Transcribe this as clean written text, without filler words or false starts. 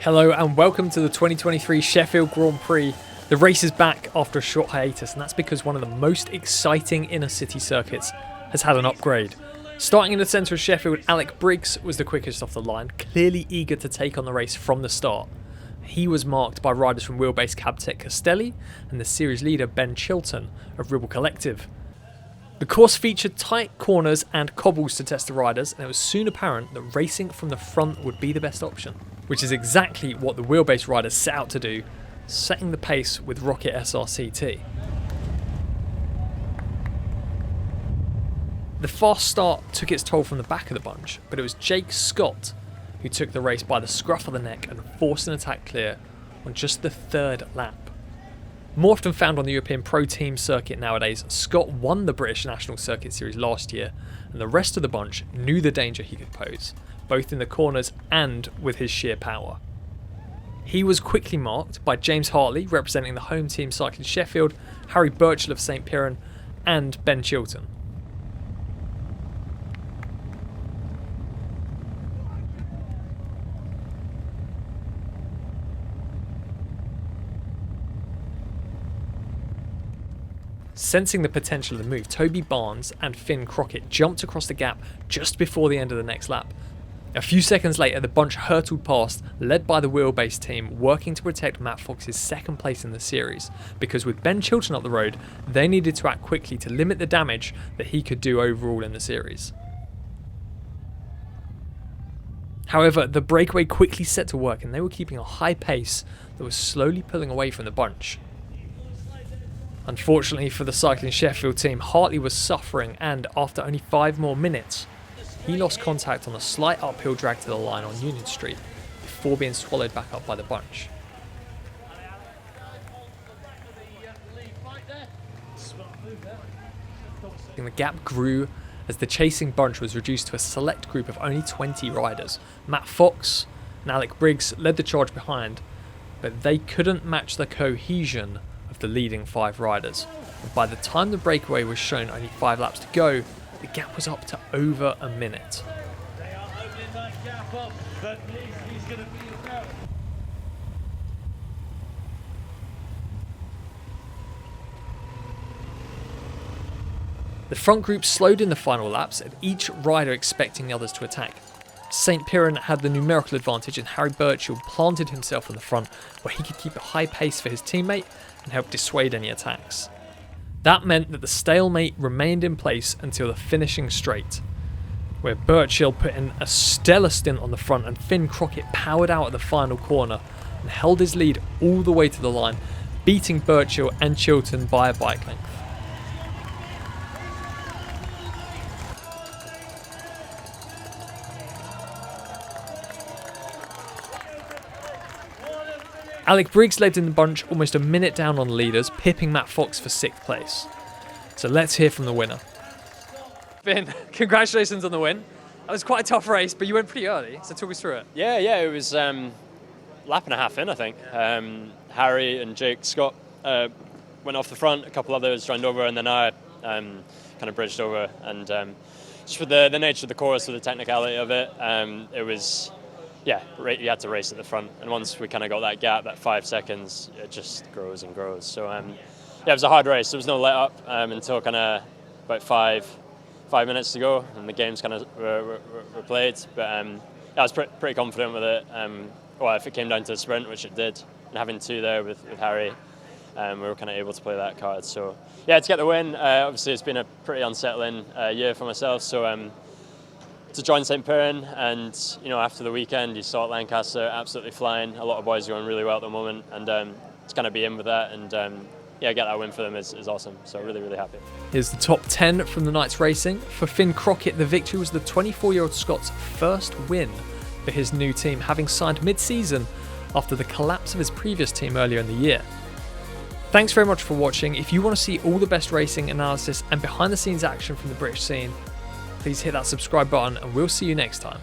Hello and welcome to the 2023 Sheffield Grand Prix. The race is back after a short hiatus, and that's because one of the most exciting inner city circuits has had an upgrade. Starting in the centre of Sheffield, Alec Briggs was the quickest off the line, clearly eager to take on the race from the start. He was marked by riders from wheelbase Cabtech Castelli and the series leader Ben Chilton of Ribble Collective. The course featured tight corners and cobbles to test the riders, and it was soon apparent that racing from the front would be the best option, which is exactly what the wheelbase riders set out to do, setting the pace with Rocket SRCT. The fast start took its toll from the back of the bunch, but it was Jake Scott who took the race by the scruff of the neck and forced an attack clear on just the third lap. More often found on the European Pro Team circuit nowadays, Scott won the British National Circuit Series last year, and the rest of the bunch knew the danger he could pose, both in the corners and with his sheer power. He was quickly marked by James Hartley, representing the home team Cycling Sheffield, Harry Birchall of St Piran, and Ben Chilton. Sensing the potential of the move, Toby Barnes and Finn Crockett jumped across the gap just before the end of the next lap. A few seconds later, the bunch hurtled past, led by the wheelbase team, working to protect Matt Fox's second place in the series, because with Ben Chilton up the road, they needed to act quickly to limit the damage that he could do overall in the series. However, the breakaway quickly set to work, and they were keeping a high pace that was slowly pulling away from the bunch. Unfortunately for the Cycling Sheffield team, Hartley was suffering, and after only 5 more minutes, he lost contact on a slight uphill drag to the line on Union Street before being swallowed back up by the bunch. And the gap grew as the chasing bunch was reduced to a select group of only 20 riders. Matt Fox and Alec Briggs led the charge behind, but they couldn't match the cohesion of the leading 5 riders. And by the time the breakaway was shown only 5 laps to go, the gap was up to over a minute. They are opening that gap up, but he's going to be about. The front group slowed in the final laps, and each rider expecting the others to attack. St Piran had the numerical advantage, and Harry Birchall planted himself on the front where he could keep a high pace for his teammate and help dissuade any attacks. That meant that the stalemate remained in place until the finishing straight, where Birchall put in a stellar stint on the front and Finn Crockett powered out at the final corner and held his lead all the way to the line, beating Birchall and Chilton by a bike length. Alec Briggs led in the bunch almost a minute down on the leaders, pipping Matt Fox for 6th place. So let's hear from the winner. Finn, congratulations on the win. That was quite a tough race, but you went pretty early, so talk us through it. Yeah, it was lap and a half in, I think. Harry and Jake Scott went off the front, a couple others joined over, and then I kind of bridged over. And just for the nature of the course, with the technicality of it, it was... Yeah, you had to race at the front, and once we kind of got that gap, that 5 seconds, it just grows and grows. So it was a hard race. There was no let up until kind of about five minutes to go, and the games kind of were played. But I was pretty confident with it. Well, if it came down to a sprint, which it did, and having 2 there with Harry, we were kind of able to play that card. So yeah, to get the win. Obviously, it's been a pretty unsettling year for myself. So. To join St Piran, and after the weekend you saw at Lancaster absolutely flying. A lot of boys are going really well at the moment, and to kind of be in with that and get that win for them is awesome. So really, really happy. Here's the top 10 from the night's racing. For Finn Crockett, the victory was the 24-year-old Scott's first win for his new team, having signed mid-season after the collapse of his previous team earlier in the year. Thanks very much for watching. If you want to see all the best racing analysis and behind the scenes action from the British scene, please hit that subscribe button, and we'll see you next time.